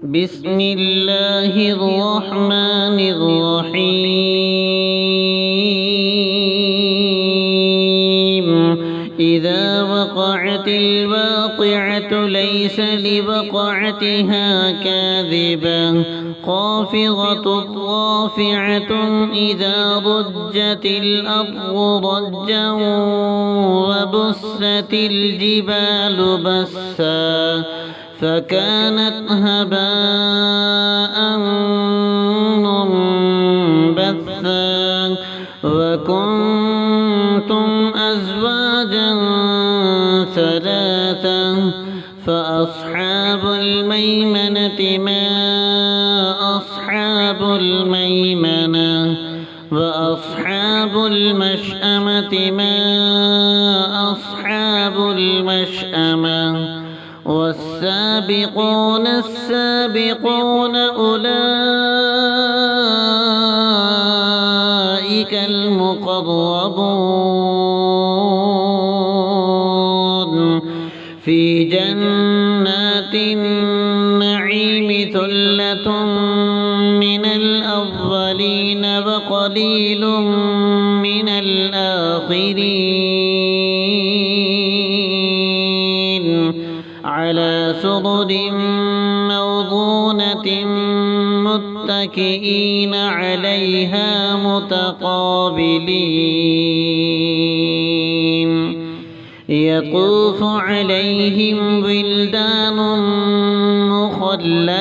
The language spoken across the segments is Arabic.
بسم الله الرحمن الرحيم إذا وقعت الواقعة ليس لوقعتها كاذبة خافضة رافعة إذا رجت الأرض رجا وبست الجبال بسا فكانت هباء منبثا وكنتم أزواجا ثلاثا فأصحاب الميمنة ما أصحاب الميمنة وأصحاب المشأمة ما أصحاب المشأمة والسابقون السابقون أولئك المقربون في جنات النعيم ثلة من الأولين وقليل من الآخرين على سرر موضونة متكئين عليها متقابلين يطوف عليهم ولدان مخلدون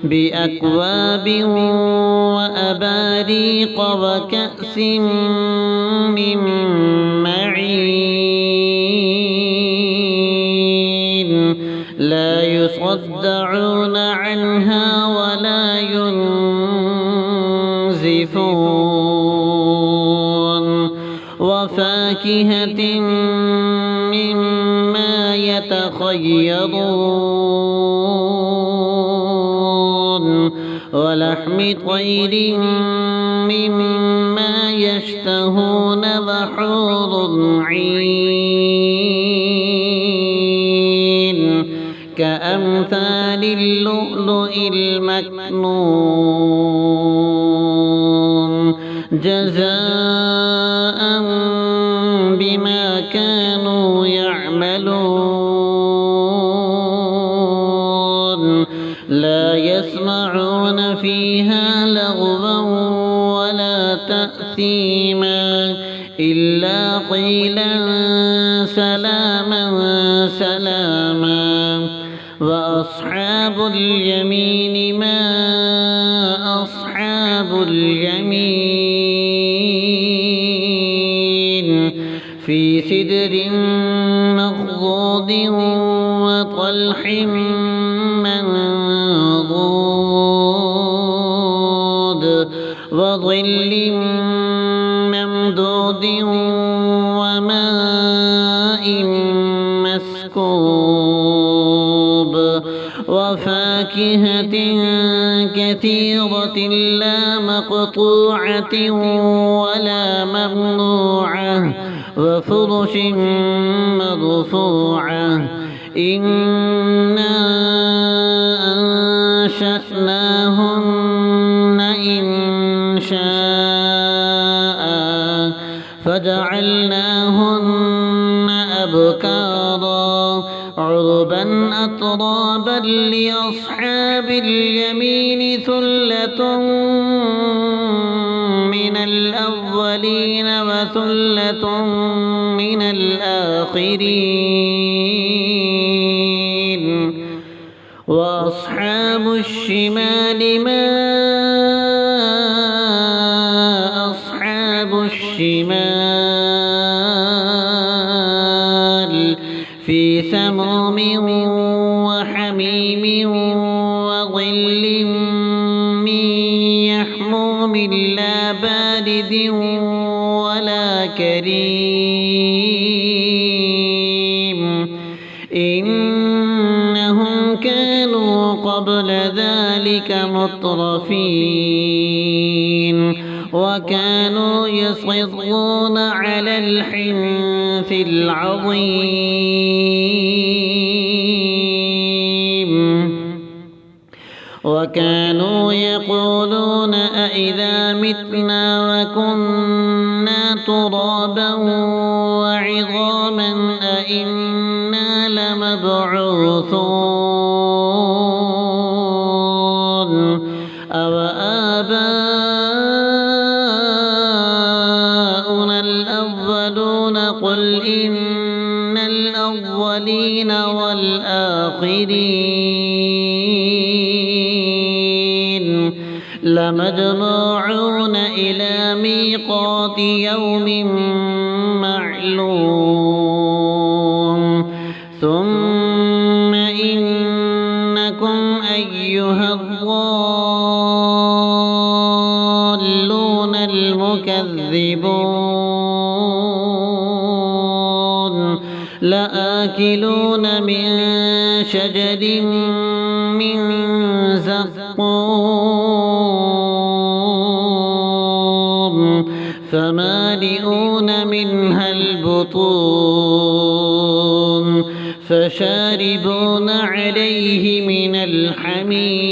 بأكواب وأباريق وكأس من معين لا يصدعون عنها ولا ينزفون وفاكهة مما يتخيرون ولحم طير مما يشتهون وحور عين كأمثال اللؤلؤ المكنون جزاء بما كانوا يعملون لا يسمعون فيها لغوا ولا تأثيما إلا قيلا سلاما سلاما وأصحاب اليمين ما أصحاب اليمين في سدر مخضود وطلح منضود وظل ممدود وماء مسكوب وفاكهة كثيرة لا مقطوعة ولا ممنوعة وفرش مرفوعة إنا أنشأناهن إنشاء فجعلناهن أبكارا عربا أترابا لأصحاب اليمين ثلة من الأولين وثلة من الآخرين وأصحاب الشمال ما أصحاب الشمال في سموم وحميم وظل من يحموم لا بارد ولا كريم إنهم كانوا قبل ذلك مترفين وكانوا يصرون على الحنث العظيم وكانوا يقولون أإذا متنا وكنا ترابا وعظاما أإنا لمبعوثون أو آباؤنا الأولون قل إن الأولين والآخرين لمجموعون إلى ميقات يوم معلوم ثم إنكم أيها الضالون المكذبون لآكلون من شجر من زقوم فمالئون منها البطون فشاربون عليه من الحميم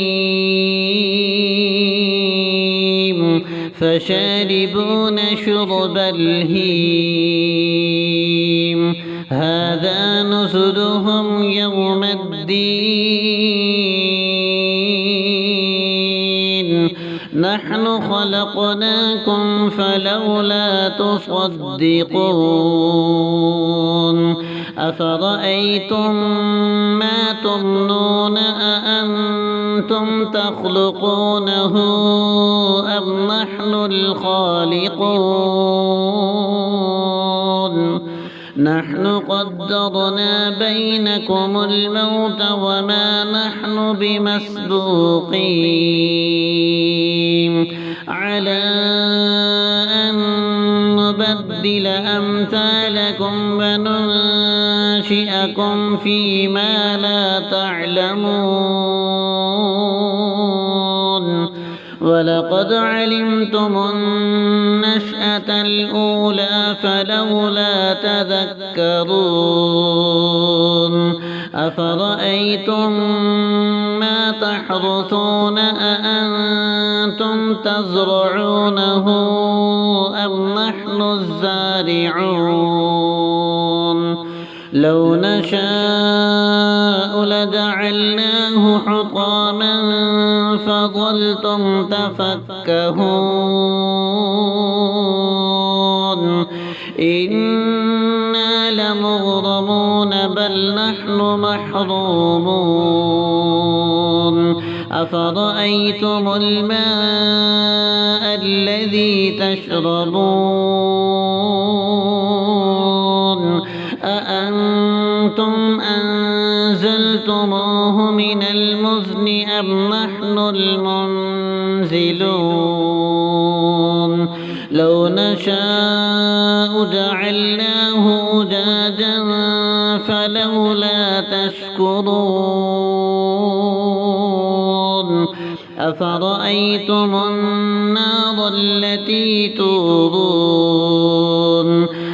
فشاربون شرب الهيم هذا نزلهم يوم الدين نحن خلقناكم فلولا تصدقون أفرأيتم ما تمنون أأنتم تخلقونه أم نحن الخالقون نحن قدرنا بينكم الموت وما نحن بمسبوقين على أن نبدل أمثالكم وننشئكم فيما لا تعلمون ولقد علمتم النشأة الأولى فلولا تذكرون أفرأيتم ما تحرثون أأنتم تزرعونه أم نحن الزارعون لو نشاء لجعلناه حطاما فظلتم تفكهون إنا لمغرمون بل نحن محرومون أفرأيتم الماء الذي تشربون أأنتم أنزلتموه من المزن أم نحن المنزلون لو نشاء جعلناه أجاجا فلولا تشكرون أفرأيتم النار التي تورون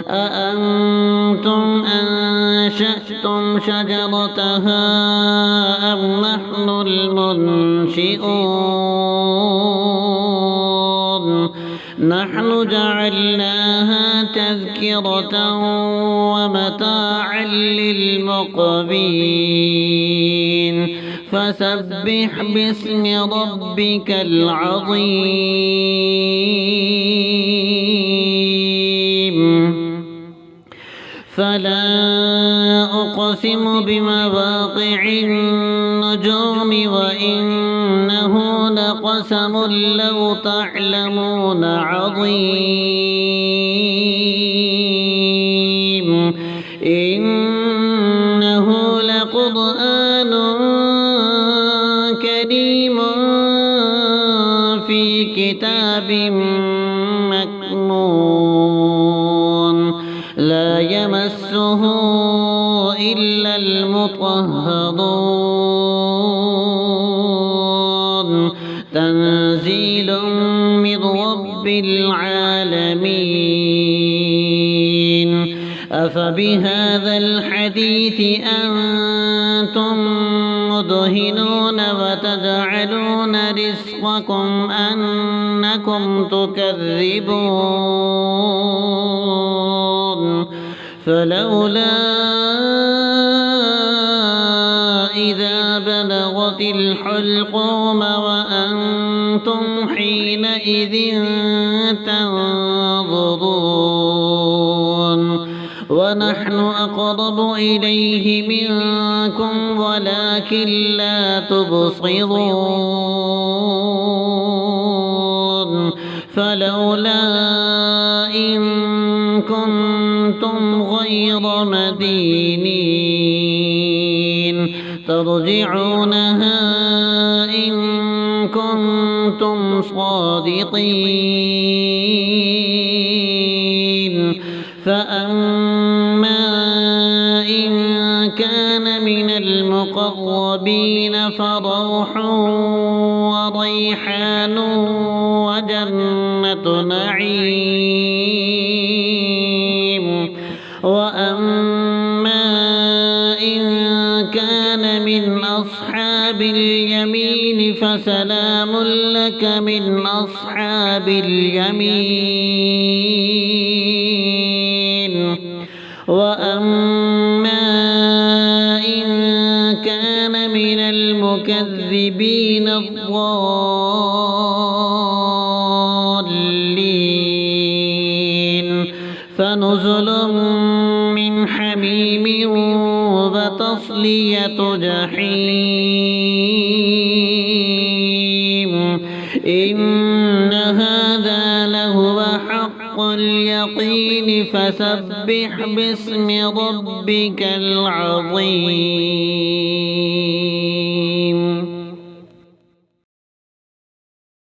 أأنتم أنشأتم شجرتها أم نحن المنشئون نحن جعلناها تذكرة ومتاعا للمقوين فسبح باسم ربك العظيم فلا أقسم بمواقع النجوم وإنه لقسم لو تعلمون عظيم إنه لقرآن كريم في كتاب مكنون لا يمسه إلا المطهرون تنزيل من رب العالمين أفبهذا الحديث أنتم مدهنون وتجعلون رزقكم أنكم تكذبون فلولا إذا بلغت الحلقوم وأنتم حينئذ تنظرون ونحن أقرب إليه منكم ولكن لا تبصرون فلولا إن كنتم غير مدينين ترجعونها إن كنتم صادقين فأما إن كان من المقربين فروح وريحان وجنة نعيم وأما إن كان من أصحاب اليمين فسلام لك من أصحاب اليمين وأما إن كان من المكذبين الضالين فنزل من حميم وتصلية جحيم إن هذا لهو حق اليقين فسبح باسم ربك العظيم.